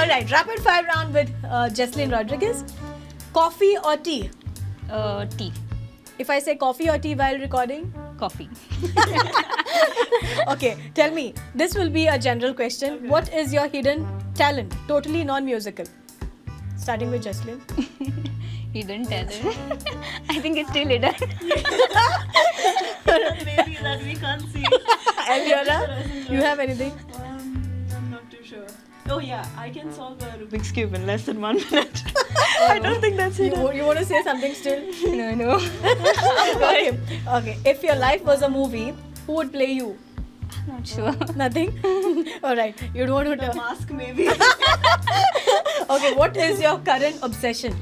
All right, rapid fire round with Jesslyn Rodriguez. Coffee or tea? Tea. If I say coffee or tea while recording? Coffee. Okay, tell me. This will be a general question. Okay. What is your hidden talent? Totally non-musical. Starting with Jesslyn. Hidden talent. I think it's still hidden. Maybe that we can't see. Elvira, you have anything? I'm not too sure. Oh yeah, I can solve a Rubik's Cube in less than 1 minute. I don't think that's it. You want to say something still? No. Okay. Okay. If your life was a movie, who would play you? Not sure. Nothing? Alright. You don't want to The tell. mask maybe. Okay. What is your current obsession?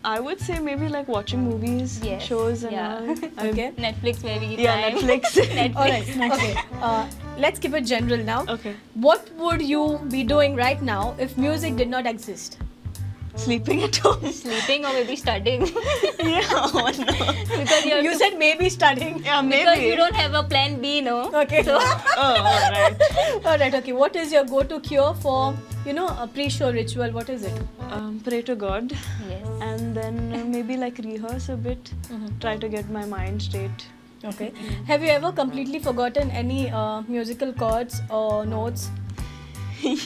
I would say maybe like watching movies, Yes, shows and yeah. all. Okay. Netflix maybe. Yeah, time. Netflix. Alright. Okay. Let's keep it general now. Okay. What would you be doing right now if music did not exist? Sleeping at home. Sleeping or maybe studying. Yeah, oh no. Because you have You to, said maybe studying. Yeah, maybe. because you don't have a plan B, no? Okay. So Oh, alright. Alright. Okay. What is your go-to cure for a pre-show ritual? What is it? Pray to God. yes. And then maybe like rehearse a bit. Try to get my mind straight. Okay. Have you ever completely forgotten any musical chords or notes?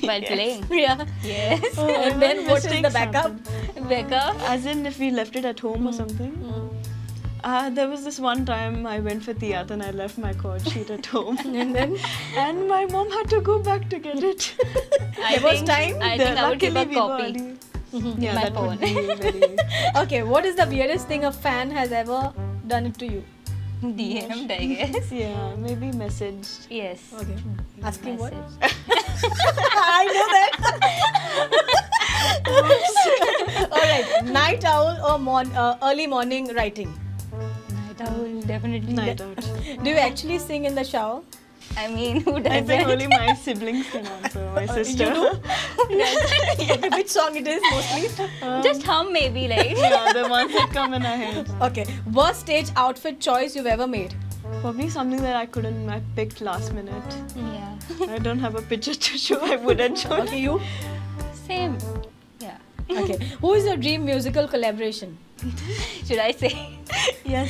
While playing. Yeah. Yes. And then what is the Mistakes backup? happen. Backup. As in if we left it at home or something. There was this one time I went for theatre and I left my chord sheet at home. And then And my mom had to go back to get it. There was time? I think I would give a Luckily we were copy. early. Yeah, My that phone. would be very... okay, what is the weirdest thing a fan has ever done it to you? DM'd, I guess. Yeah, maybe messaged. Yes. Okay. Asking what? Message. I know that. Alright, night owl or early morning writing? Night owl, definitely. Night out. Do you actually sing in the shower? I mean, who I doesn't? think only my siblings can answer. My sister. You do? Okay, which song it is mostly? Just hum maybe, like. Yeah, the ones that come in our head. Okay, worst stage outfit choice you've ever made? Probably something that I picked last minute. Yeah. I don't have a picture to show. I wouldn't show. Okay, you? Same. Yeah. Okay, who is your dream musical collaboration? Should I say? Yes.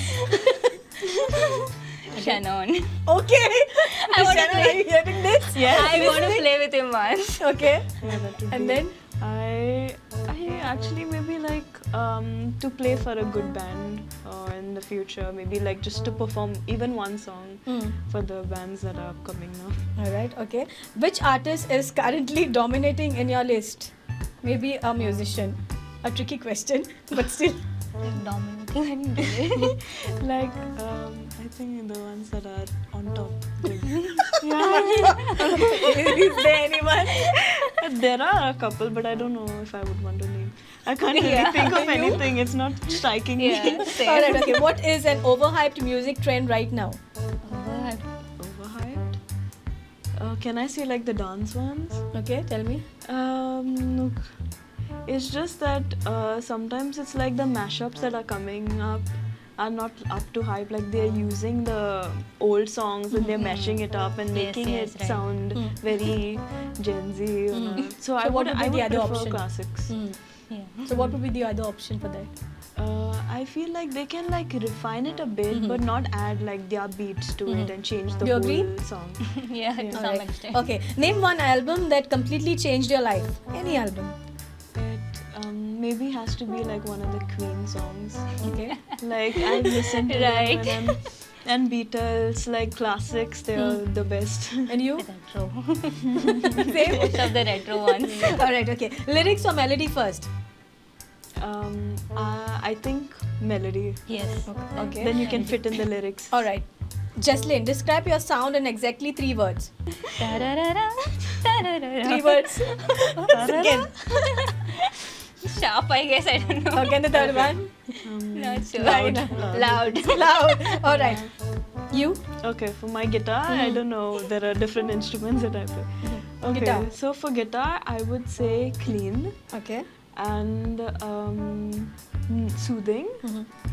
Shannon. Okay. I wanna Shannon, play. are you hearing this? Yes. I want to play with him once. Okay. Yeah, that would And be- then? I actually maybe like to play for a good band in the future. Maybe like just to perform even one song for the bands that are upcoming now. Alright, okay. Which artist is currently dominating in your list? Maybe a musician. A tricky question, but still. Dominating. Like I think the ones that are on top. Yeah. Is there anyone? There are a couple, but I don't know if I would want to name. I can't really Yeah. think of You? anything. It's not striking me. Yeah, same. Alright, okay. What is an overhyped music trend right now? Overhyped? Can I say like the dance ones? Okay, tell me. Look, it's just that sometimes it's like the mashups that are coming up are not up to hype. Like they're using the old songs and they're mashing it up and Yes, making yes, it right. sound very Gen Z. So I what would would be I the would other prefer option? classics. Yeah. So what would be the other option for that? I feel like they can like refine it a bit, but not add like their beats to it and change the You whole agree? song. Yeah, to some Alright. extent. Okay, name one album that completely changed your life. Any album. It maybe has to be like one of the Queen songs. Okay. Like I listen to Right. them and Beatles, like classics, they are the best. And you? Retro. Same. Most of the retro ones. Alright, okay. Lyrics or melody first? I think melody. Yes. Okay. Then you can fit in the lyrics. Alright. Jesslyn, describe your sound in exactly 3 words. Ta-da-da-da, ta-da-da-da. 3 words. Again. Sharp, I guess. I don't know. Okay, and the third one? Not sure. Loud. Loud. Loud. Alright. You? Okay, for my guitar, I don't know. There are different instruments that I play. Okay, Guitar. so for guitar, I would say clean Okay. and soothing.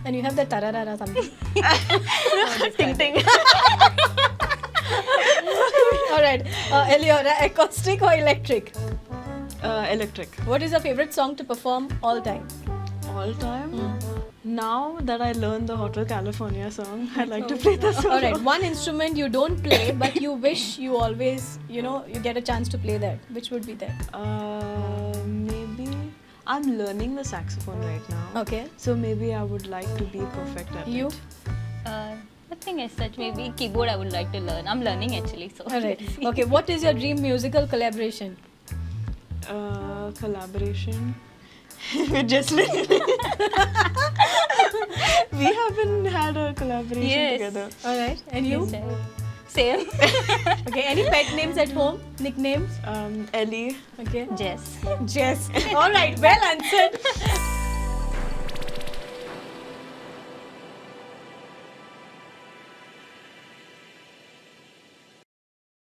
And you have the tararara something. Ting ting. Alright. Eliora, acoustic or electric? Electric. What is your favorite song to perform all time? All time. Hmm. Now that I learned the Hotel California song, I like to play the song. All right, one instrument you don't play but you wish you always, you get a chance to play that. Which would be that? Maybe I'm learning the saxophone right now. Okay. So maybe I would like to be perfect at You? it. Nothing as such. Maybe keyboard I would like to learn. I'm learning actually. So. All right. Okay, what is your dream musical collaboration? Collaboration with Jesslyn. We haven't had a collaboration Yes. together. All right. And you? Same. Okay, any pet names at home? Nicknames? Ellie. Okay. Jess. Jess. All right, well answered.